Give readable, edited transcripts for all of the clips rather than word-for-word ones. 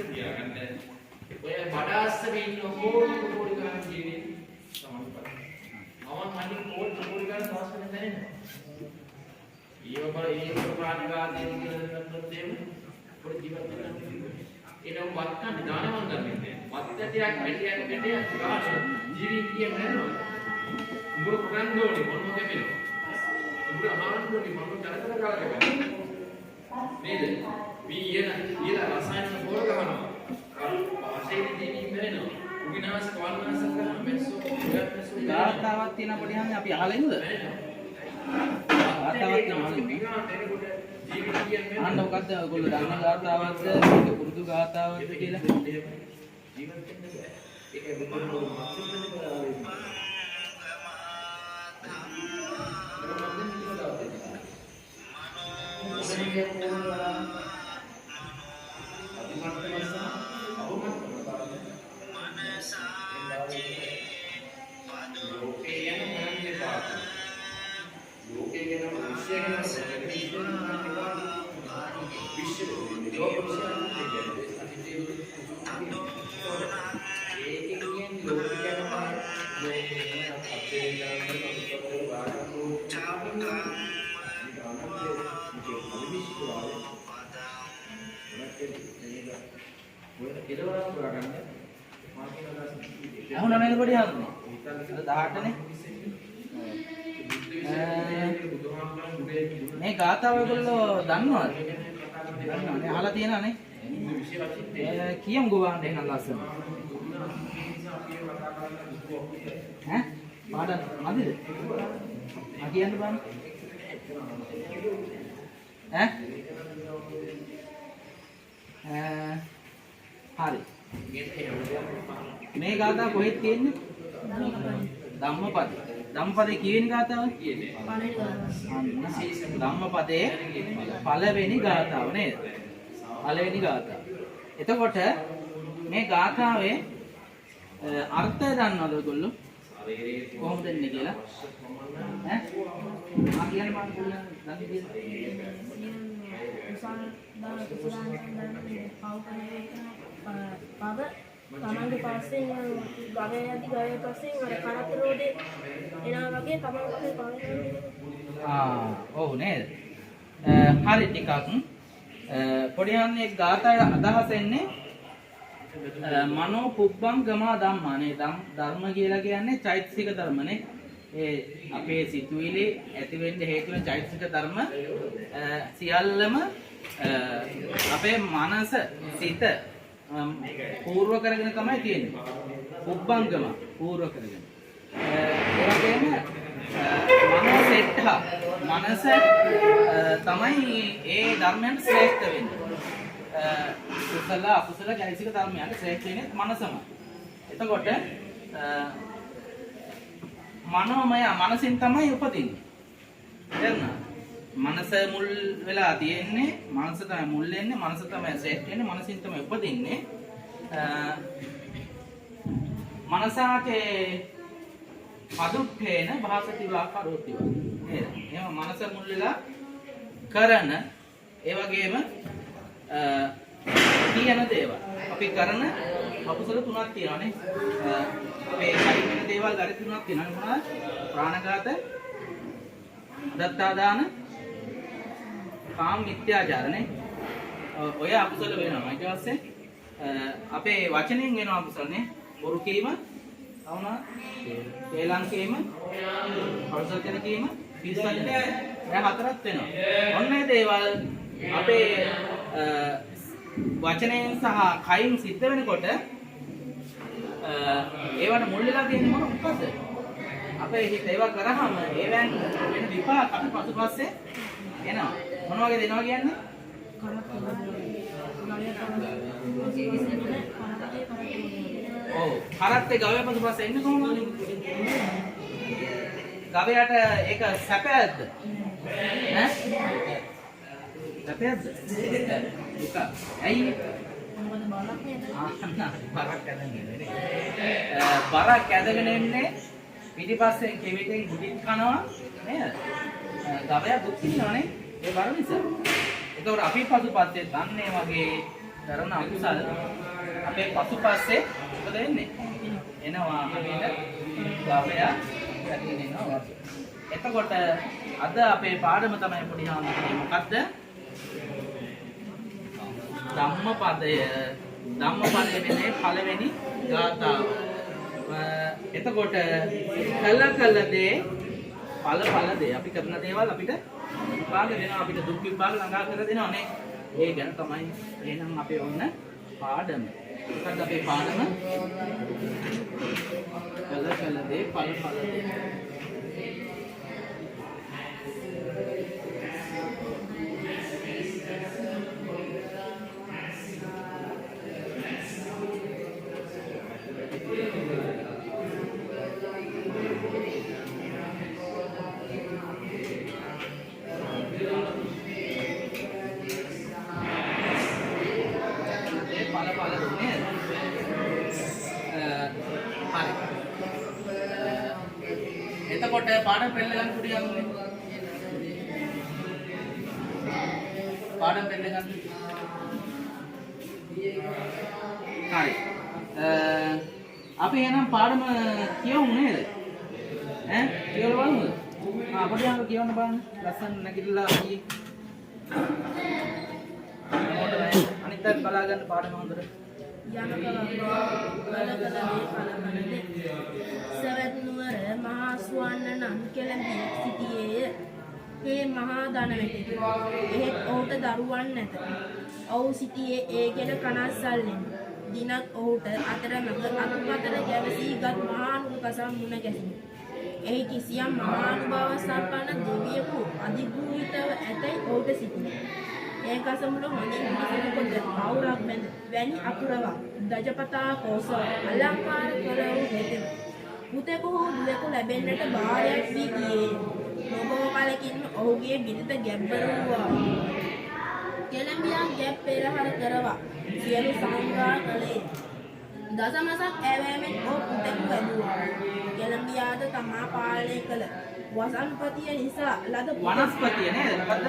තියාගන්න. ඔය බඩාස්සක ඉන්න කෝඩි ගණන් ජීවිතේ සමහර මම මන්නේ කෝඩි ගණන් දවස් වෙන දැනෙනවා. ඊව බල ඒක ප්‍රාණඝාතයෙන් කියලා දෙන්න පොඩි ජීවත් වෙනවා. ඒනම් වත්කන් දානවන් ගන්නෙ. වත්තටියක් හැටියක් ගාන ජීවිත කියන්නේ උඹ කරන්න ඕනේ මොනවද කියන්නේ. උඹ අහන්න ඕනේ මොනවද කරලා කරලා නේද? මේ ඊළ රසායන පොර ගන්නවා. ආශේදී දෙවි ඉමරෙනවා. උගිනාස කවල්නාස කරන මෙස්සෝ ගාතාවක් තියෙන පොඩි හන්ද අපි අහලා ඉන්නද? ගාතාවක් තියෙනවා. අන්න මොකද්ද ඔයගොල්ලෝ දන්න ගාතාවක්ද? මේක පුරුදු ගාතාවක්ද කියලා? ජීවත් වෙන්න බෑ. ඒකයි බුදුන් වහන්සේ කරා. අහුන නේද පොඩි හාමුදුරනේ? 18නේ. මේ ගාථාව ඔයගොල්ලෝ දන්නවද? දන්නවනේ අහලා තියෙනවනේ. කියමු ගෝවාන්ට එහෙනම් ලස්සන. ඈ? පාඩම් මදිද? කියන්න බෑ. හරි. මේ ගාථාව කොහෙද තියෙන්නේ? ධම්මපද. ධම්මපදේ කියවෙන ගාථාව? ධම්මපදේ පළවෙනි ගාථාව නේද? පළවෙනි ගාථාව. එතකොට මේ ගාථාවේ අර්ථය දන්නවද ඔයගොල්ලෝ? කොහොමද එන්නේ කියලා? ඈ? මම කියන්නේ මම කියන්නේ දන්නේ කියලා. තමන්ගේ පස්සේ ගවය යති ගවය පස්සේ අර කරත් රෝදේ එනවා වගේ තමන්ගේ පවන්නේ. ඔව් නේද? හරි ටිකක් පොඩි යන්නේ ගාථාවේ අදහස එන්නේ මනෝ පුබ්බංගමා ධම්මා නේ. ධර්ම කියලා කියන්නේ චෛතසික ධර්මනේ. ඒ අපේ සිතුවිලි ඇති වෙන්න හේතු වෙන චෛතසික ධර්ම සියල්ලම අපේ මනස සිත පූර්ව කරගෙන තමයි තියෙන්නේ. පුබ්බංගම පූර්ව කරගෙන. ඒ වගේම මනෝ සෙට්ඨ මනස තමයි ඒ ධර්මයන් ශ්‍රේෂ්ඨ වෙන්නේ. කුසල අකුසල චෛතසික ධර්මයන් ශ්‍රේෂ්ඨ වෙන්නේ මනසම. එතකොට මනෝමය මනසින් තමයි උපදින්නේ. දැන් මනස මුල් වෙලා තියෙන්නේ, මනස තමයි මුල් වෙන්නේ, මනස තමයි ශ්‍රේෂ්ඨ වෙන්නේ, මනසින් තමයි උපදින්නේ. මනසාගේ පදුට්ඨේන භාසති වා කරෝති වා. නේද? එහෙනම් මනස මුල් වෙලා කරන ඒ වගේම කියන දේවල්. අපි කරන අකුසල තුනක් තියෙනවානේ. අපේ කයින් දේවල් ගරි තුනක් තියෙනවා. මොනවද? ප්‍රාණඝාත, දත්තාදාන, කාම මිත්‍යාචාරනේ. ඔය අකුසල වෙනවා. ඊට පස්සේ අපේ වචනෙන් වෙන අකුසලනේ. බොරු කීම, වුණා, කේලම් කීම, පරසවචන කීම, පිස්සවචන. දැන් හතරක් වෙනවා. ඔන්න ඒ දේවල් අපේ වචනයෙන් සහ කයින් සිද්ධ වෙනකොට ඒවට මුල් වෙලා තියෙන්නේ මොකක්ද? අපේ හිත ඒවා කරාම ඒවෙන් වෙන විපාක අපි පසුපස්සේ එනවා. මොන වගේද එනවා කියන්නේ? ඔව්. කරත්තේ ගවය පසුපස්සේ එන්නේ කොහොමද? ගවයට ඒක සැපයක්ද? ඈ? සැපයක්ද? දුක. ඇයි? බරක් ඇදගෙන එන්නේ පිටිපස්සෙන් කෙවිතෙන් ගුටිත් කනවා නේද? ගවයා දුක් විඳිනවනේ ඒ බර නිසා. ඒකෝර අපි පසුපස්සේ දන්නේ වගේ කරන අකුසල් අපේ පසුපස්සේ මොකද වෙන්නේ? එනවා අපිට ගවය පැතිරෙනවා. එතකොට අද අපේ පාඩම තමයි පොඩි හාමුදුරුවනේ මොකද්ද? ධම්මපදය. ධම්මපදයේ වෙන්නේ පළවෙනි ගාථාව. එතකොට කළ දේ ඵල දේ අපි කරන දේවල් අපිට විපාක දෙනවා, අපිට දුක් විපාක ළඟා කර දෙනවා නේ. ඒ ගැන තමයි එහෙනම් අපේ ඕන පාඩම. මොකක්ද අපේ පාඩම? කළ දේ ඵල දේ. එතකොට පාඩම් පෙළ ගන්න පුඩි යන්නේ. පාඩම් පෙළ ගන්න. හරි. අපි එහෙනම් පාඩම කියවමු නේද? ඈ කියවලා බලමුද? පොඩි අංග කියවන්න බලන්න. ලස්සන නැගිටලා අපි අනිත් අය බලා ගන්න පාඩම හොඳට. සවැත් නුවර මහා සුවන්න නම් කෙළඹී සිටියේය. ඒ මහා ධනවැටි. එහෙත් ඔහුට දරුවන් නැත. ඔහු සිටියේ ඒ ගැන කනස්සල්ලෙන්. දිනක් ඔහුට අතරමඟ අතුපතර ගැවසීගත් මහානුකසම් මුණ ගැසිණි. එහි කිසියම් මහානුභාව සම්පන්න දෙවියෙකු අධිග්‍රහිතව ඇතැයි ඔහුට සිටින. ඒ කසමුල හොඳින් විසඳකොට පවුරක් බැඳ වැනි අකුරවක් දජපතා කෝසව අලංකාර කර වූ හෙතෙම පුතෙකු හෝ දුවෙකු ලැබෙන්නට බාරයක් වී ගියේ. නොබෝ කලකින්ම ඔහුගේ බිරිඳ ගැබ්බර වූවා. කෙළඹියා ගැබ් පෙරහර කරවා සියලු සංග්‍රහ කළේ. දසමසක් ඇවෑමෙන් ඔහු පුතෙකු වැදුවා. කෙළඹියාද තමා පාලනය කළ වසන්පතිය නිසා ලද වනස්පතිය නේද? මොකද්ද?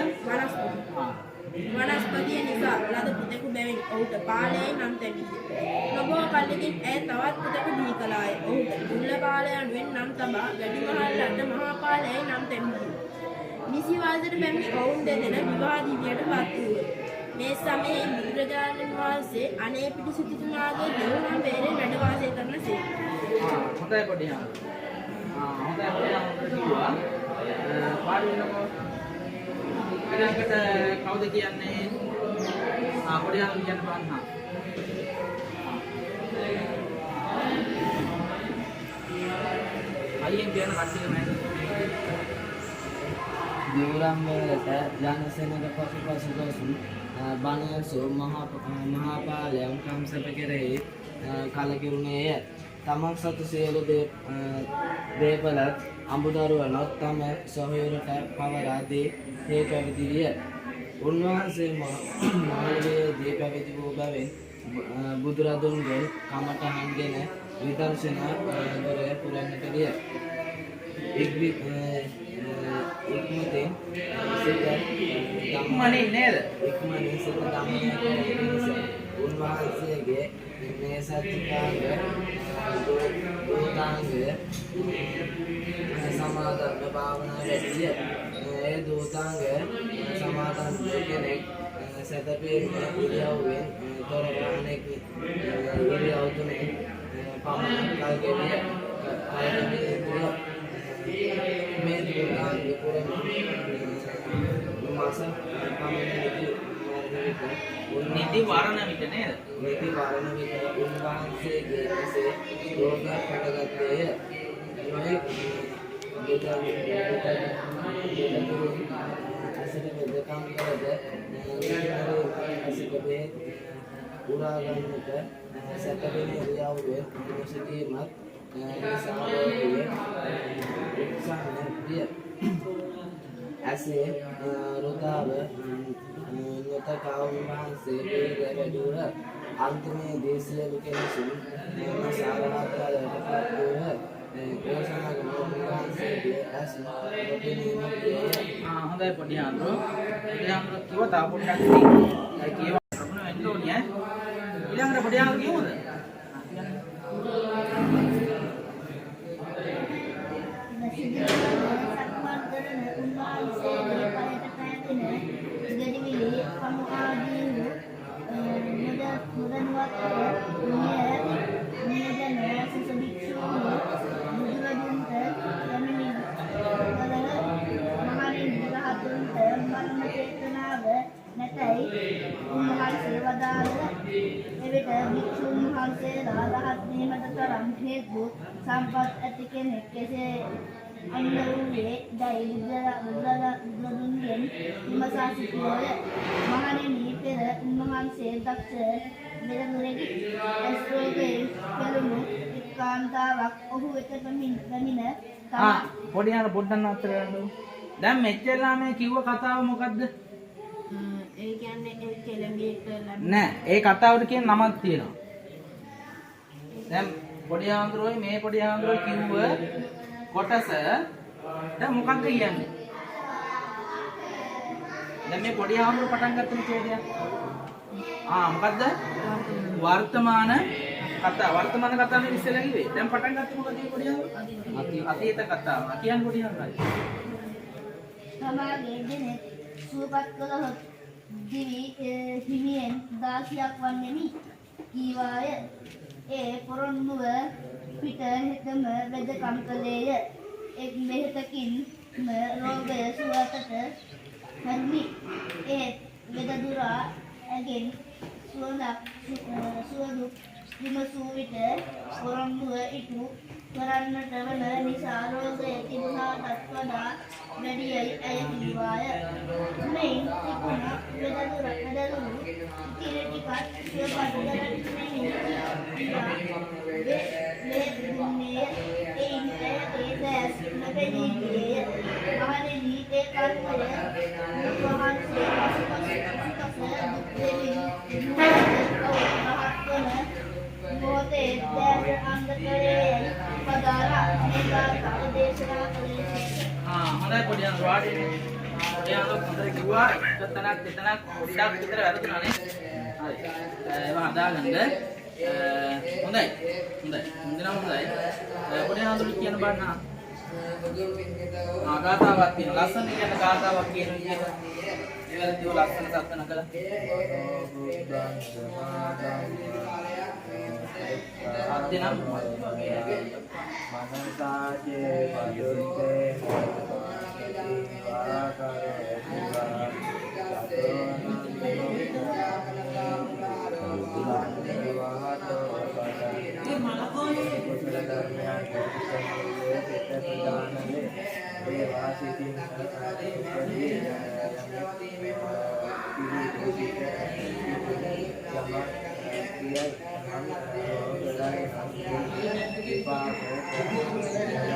වනස්පතිය නිසා ලද පුතෙකු බැවින් ඔහුට පාලේ නම් තැබිය. නොබෝ කල්ලකින් ඇය තවත් පුතෙකු බිහි කළාය. ඔහුට උල්ලපාල යනුවෙන් නම් තබා වැඩිමහල්ලන්ට මහා පාලයයි නම් තැබිය. නිසි වයසට පැමිණි ඔවුන් දෙදෙන විවාහ දිවියට පත් වූහ. මේ සමයේ බුදුරජාණන් වහන්සේ අනේ පිටු සිටුතුමාගේ දෙවුනම් බේරේ වැඩ වාසය කරන සේක. හොඳයි පොඩි හා. හොඳයි පොඩි හා හොඳට කිව්වා. පාඩුවෙනකො ඊළඟට කවුද කියන්නේ? පොඩි හා කියන්න බලන්න. අයියෙන් කියන කට්ටිය නේද? දෙවුරම් වලට ජනසේනක පසුපසු ගොසුන් බණයසෝ මහා පාලයන් කම්සප කෙරෙහි කලකිරුණේය. තමන් සතු සියලු දේපලත් අඹදරුවනොත් තම සොහොයුරට පවරා දී හේ පැවිදි විය. උන්වහන්සේ මාළවේදී පැවිදි වූ බැවින් බුදුරදුන්ගෙන් කමඨහන්ගෙන විදර්ශනා දොර පුරන්නට ගිය. ඉක්මනින් සිත ඉක්මනින් නේද? ඉක්මනින් සිත ධම්මය පිණිස උන්වහන්සේගේ මේ සත්‍යාංග දෝතාංග සමාධි භාවනා වැඩිය. ඒ දෝතාංග සමාධි කෙනෙක් සතපේ ඉරියව්වෙන් තොරව අනෙක් ඉරියව් තුනේ පමණ කල් ගෙවිය. මේ දෝතාංග පුරම මාස නිදි වරණ විට නේද? නිදි වරණ විට උන්වහන්සේගේ කෙසේ රෝග හටගත්තේය. නොයෙක් අසල වෙදකම් කරද අසිකබේ උරා ගන්නට සැකපෙන ඉරියව්වේ සිටීමත් නිසාවෝගේ උත්සාහය ඇසේ රුදාව නොතකා උන්වහන්සේ පිළිගැ වැඩුව. අන්තිමේදී සියලු කෙනෙකුන් සාරවත්වලට පත් වූහ. කෝසනාගම උන්වහන්සේගේ ඇස නොපෙනීම විය. හොඳයි පොඩි හාමුදුරුවෝ. පොඩි හාමුදුරුවෝ කිව්වා තා පොඩ්ඩක් ඉතින් කියව ප්‍රශ්න වෙන්න ඕනේ ඈ. උන්වහන්සේ වදාළ එවිට භික්ෂුන් වහන්සේලා රහත් වීමට තරම් හේතු සම්පත් ඇති කෙනෙක් කෙසේ අන්න වූයේ දැයි බුදුරදුන්ගෙන් විමසා සිටියෝය. මහණෙනි, පෙර උන්වහන්සේ දක්ෂ මෙලමුරෙහි ඇස් රෝගයෙන් පෙළුණු එක්කාන්තාවක් ඔහු වෙත පැමිණ පොඩි අර පොඩ්ඩක් නතර කරන්න. දැන් මෙච්චරලා මේ කිව්ව කතාව මොකද්ද? ඒ කියන්නේ ඒ කෙළඹියට නෑ, ඒ කතාවට කියන නමක් තියෙනවා. දැන් පොඩි ආන්දරෝයි මේ පොඩි ආන්දරෝයි කිව්ව කොටස දැන් මොකක්ද කියන්නේ? දැන් මේ පොඩි ආන්දරෝ පටන් ගත්තම කියේද? මොකද්ද? වර්තමාන කතා. වර්තමාන කතාව මේ ඉස්සෙල්ලා කිව්වේ. දැන් පටන් ගත්තම මොකද පොඩි ආන්දරෝ? අතීත කතාව. කියන්නේ පොඩි ආන්දරෝයි. තමාගේ දෙනෙත් සුවපත් කළහොත් දිවි හිමියෙන් 16ක් වන්නෙමි කීවාය. ඒ පොරොන්දුව පිට හෙතම වෙදකම් කළේය. එක් බෙහෙතකින් රෝගය සුවකට හැරුණි. ඒ වෙදදුරා ඇගෙන් සුවදුක් විමසූ විට පොරොන්දුව ඉටු කරන්නට වන නිසා රෝගය තිබුණාටත් වඩා වැඩියයි ඇය කීවාය. මෙයින් තිබුණ වෙදදුරු ඉතිරි ටිකත් සුවපත් කරන්නේ දුන්නේය. එයින් ඇයගේ දැස් නොපෙනී ගියේය. මහණෙනි, ඒ කර්මය වහන්සේ පසුපස දුක් දෙමින් මොහොතේ දැස් අන්ධකරේ පදාරා මේකා දේශනා කළේ. හොඳයි පොඩි අර වාඩි පොඩි අර හොඳට කිව්වා. එතනක් දෙතනක් පොඩ්ඩක් විතර වැරදුනානේ. හරි. ඒවා හදාගන්න. හොඳයි. හොඳයි. මුදිනම් හොඳයි. පොඩි අර කියන බන්න. ගාතාවක් තියෙනවා. ලස්සන කියන ගාතාවක් කියන විදිහට ඒවල දිව ලස්සන සත්‍යන කළා. අධ්‍යනම් මනසාජේ වදුතේ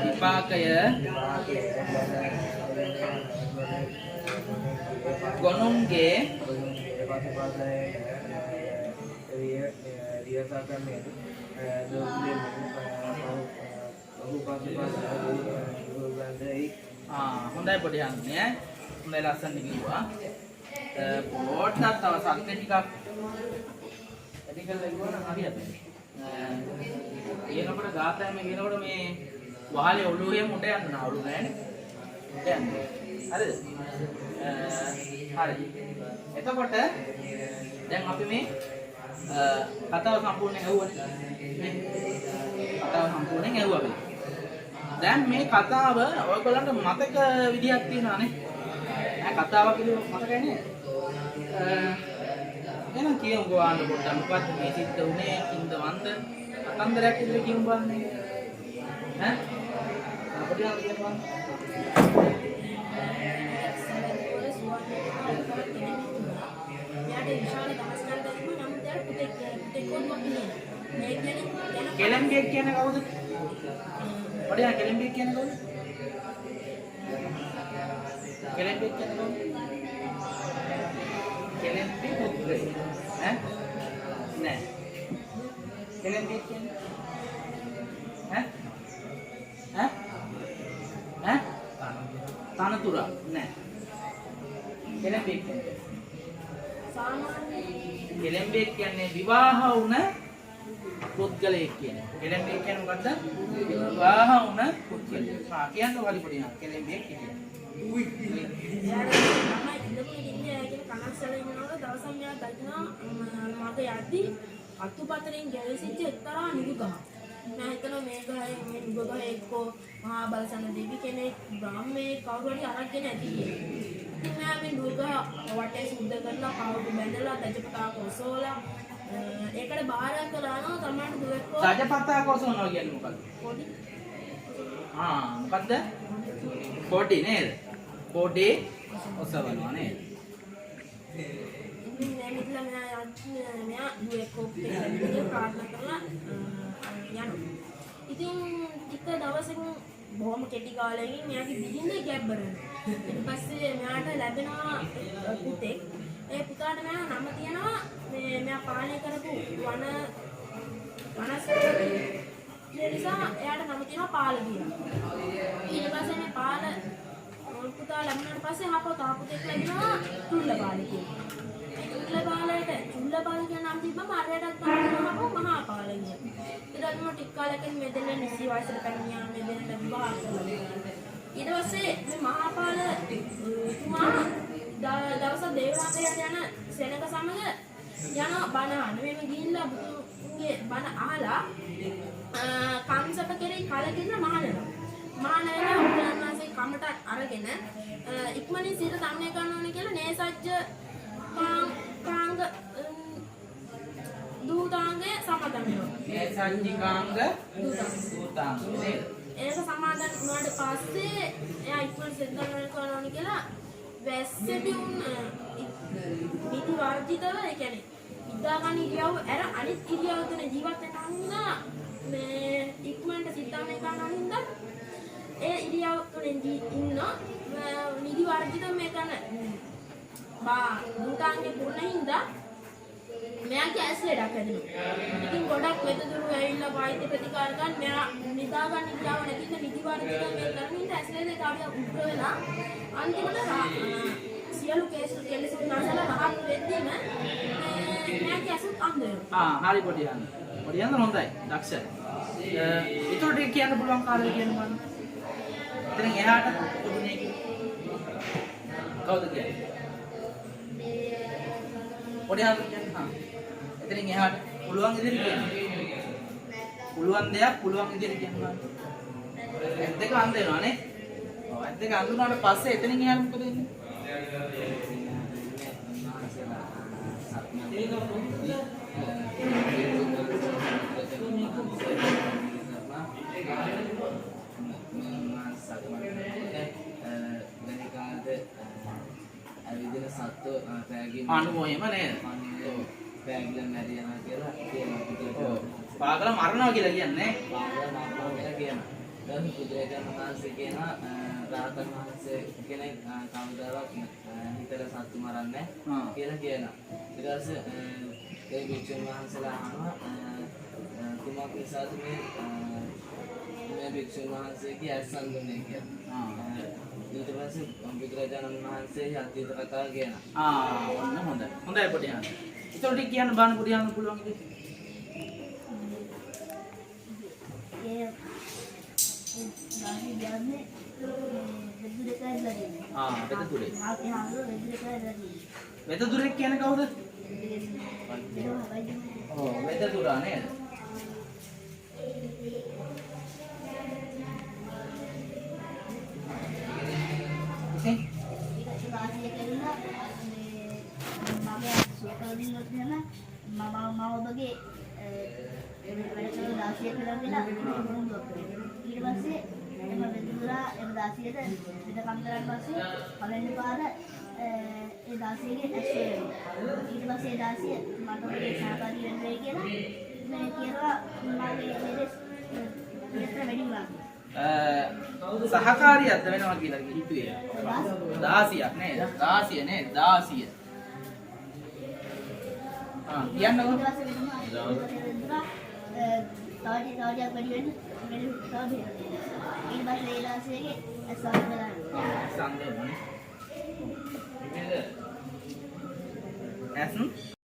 විපාකය ගොනුන්ගේ හොඳයි පොඩි අන්නේ හොඳයි ලස්සන කිව්වා. පොඩ්ඩක් තව සත්‍ය ටිකක් වැඩි කරලා ඉවරන හරියට. ඊනකොට ගාතයම ඊනකොට මේ වහලේ ඔළුවෙම උඩ යන්න නවලු නෑනේ. උඩ යන්න. හරිද? හරි. එතකොට දැන් අපි මේ කතාව සම්පූර්ණයෙන් ඇහුවනේ. කතාව සම්පූර්ණයෙන් ඇහුවා අපි. දැන් මේ කතාව ඔයගොල්ලන්ට මතක විදියක් තියෙනවානේ. කතාවක් විදිහ මතකයි නේද? එහෙනම් කියමුකෝ ආන්න පොඩ්ඩක් මොකක්ද මේ සිද්ධ වුනේ කින්ද වන්ද කතන්දරයක් විදිහට කියමු බලන්න. ඈ? අපිට යන්න කියනවා. කෙලම්බියෙක් කියන්නේ කවුද? පොඩි ආ කෙලම්බියෙක් කියන්නේ කවුද? කෙලම්බියෙක් කියන්නේ කවුද? කෙලම්බි පුත්‍රය. ඈ? නෑ. කෙලම්බියෙක් කියන්නේ ඈ? ඈ? ඈ? තනතුරා නෑ. කෙලම්බියෙක් කියන්නේ සාමාන්‍ය කෙලම්බියෙක් කියන්නේ විවාහ වුණ පුද්ගලයෙක් කියන්නේ. කෙලම්බියෙක් කියන්නේ මොකද්ද? විවාහ වුණ පුද්ගලයෙක්. කියන්න වලි පොඩි නා කෙලම්බියෙක් කියන්නේ. දවසක් මෙයා දකිනවා මග යද්දී අතුපතරින් ගැලසිච්ච එක්තරා නිදු ගහක්. මම හිතනවා මේ ගහේ මේ නිදු ගහේ එක්කෝ මහා බලසන දෙවි කෙනෙක් බ්‍රාහ්මණයෙක් කවුරු හරි අරගෙන ඇති කියලා. ඉතින් මම දුර්ග වටේ සුද්ධ කරලා කවුරු බැඳලා දජපතා කොසෝලා ඒකට බාර කරලා නෝ තමයි දුවෙක්කෝ රජපතා කොසවනවා කියන්නේ මොකක්ද? පොඩි මොකද්ද? කොටි නේද? කොටි ඔසවනවා නේද? ඉතින් මම ඉතලා මෙයා දුවෙක්කෝ පිළිගන්න ප්‍රාර්ථනා කරලා යනවා. ඉතින් ටික දවසකින් බොහොම කෙටි කාලයකින් මෙයාගේ බිරිඳ ගැබ්බරනවා. ඊට පස්සේ මෙයාට ලැබෙනවා පුතෙක්. ඒ පුතාට මෙයා නම තියනවා මෙයා පාලනය කරපු වනස්පති. ඒ නිසා එයාට නම තියනවා පාල කියලා. ඊට පස්සේ මේ පාල පුතා ලැබුණාට පස්සේ හපෝ තා පුතෙක් ලැබෙනවා චුල්ලපාල කියලා. මේ චුල්ලපාල කියන නම තිබ්බම අරයටත් තමයි හපෝ මහා පාල කියලා. ඊට පස්සේ ටික කාලයකින් මේ දෙන්න නිසි වයසට පැමිණියා මේ දෙන්නට විවාහ කළා. ඊට පස්සේ මේ මහා පාල තුමා දවසක් දේවරාජයට යන සෙනඟ සමග යන බණ අහන්න. මෙහෙම ගිහිල්ලා බුදුන්ගේ බණ අහලා කංසප කෙරේ කලකිරීම මහානනවා. මහානලා උන්වහන්සේ කමට අරගෙන ඉක්මනින් සිත සම්මය කරන්න ඕනේ කියලා නේසජ්ජ කාංග දූතාංගය සමාදන් වෙනවා. නේසජ්ජිකාංග දූතාංග නේද? ඒක සමාදන් වුණාට පස්සේ එයා ඉක්මනින් සිත සම්මය කරන්න ඕනේ කියලා වැස්සෙදි උන් නිදි වර්ජිතව ඒ කියන්නේ ඉදාගන්න ඉරියව් අර අනිත් ඉරියව් තුන ජීවත් වෙන හින්දා මේ ඉක්මනට සිතාමේ ගන්නවා හින්දා ඒ ඉරියව් තුනෙන් ඉන්න නිදි වර්ජිතව මේ කරන දුතාංගේ පුරණ හින්දා මෙයාගේ ඇස් ලෙඩක් හැදෙනවා. ඉතින් ගොඩක් වෙදදුරු ඇවිල්ලා වෛද්‍ය ප්‍රතිකාර ගන්න මෙයා නිදා ගන්න ඉරියව් නැතිව නිදි වර්ජිතව මේ කරන හින්දා ඇස් ලෙඩේ කාවිය උග්‍ර වෙලා අන්තිමට සියලු කෙලෙසුන් නැසලා රහත් වෙද්දීම මෙයාගේ ඇසුත් අන්ධ වෙනවා. හරි පොඩි යන්න. පොඩි යන්න හොඳයි. දක්ෂයි. ඒතකොට කියන්න පුළුවන් කාර්යය කියන්නේ මොකක්ද? එතන එහාට පොදුනේ කවුද කියන්නේ? පොඩි යන්න කියන්නේ. එතනින් එහාට පුළුවන් ඉදිරි කියන්නේ. පුළුවන් දෙයක් පුළුවන් ඉදිරි කියන්නේ. ඇත්ත දෙක අන්ධ වෙනවා නේ? ඔව් ඇත්ත දෙක අන්ධ වුණාට පස්සේ එතනින් එහාට මොකද වෙන්නේ? අනුමෝයම නේද? පැගිලා මැරි යනවා කියලා කියනවා. පාගල මරනවා කියලා කියන්නේ පාගල මරනවා කියලා කියනවා. දැන් බුදුරජාණන් වහන්සේ කියන රාතන් වහන්සේ කෙනෙක් කවදාවත් හිතට සත්තු මරන්නේ කියලා කියනවා. ඊට පස්සේ ඒ භික්ෂුන් වහන්සේලා අහනවා කුමක් නිසාද මේ භික්ෂුන් වහන්සේගේ ඇස්සන් දුන්නේ කියලා. ඊට පස්සේ බුදුරජාණන් වහන්සේ අතීත කතාව කියනවා. ඔන්න හොඳයි. හොඳයි පොඩි යන්න. ඒතකොට කියන්න බාන පොඩි යන්න පුළුවන් ඉතින්. ඒ ගාහි යන්නේ වෙදුරකයි ලදී. වෙදදුරේ. ආපේ හාමුදුර වෙදුරකයි ලදී. වෙදදුරේ කියන්නේ කවුද? වෙදදුරා නේද? ඉතින් මම ඔබගේ වැඩසටහන 16 කරලා දෙලා වුණොත් ඊට පස්සේ එම වෙදුරා එම 16ට විදකම් කරන් පස්සේ පළවෙනි පාර ඒ 16ගේ ඇස් වෙනවා. ඊට පස්සේ 16 මට ඔබේ සහකාරී වෙන්න වෙයි කියලා මේ කියනවා මගේ මෙලෙස් විතර වැඩි වුණා. සහකාරියක්ද වෙනවා කියලා හිතුවේ 16ක් නේද 16 නේද 16 කියන්නකො ඊට පස්සේ වෙනවා තවටියක් වැඩි වෙන්න මෙලෙස තව ඊට පස්සේ ඒ 16ගේ ඇස් වහලා සංදේවනේ ඇස්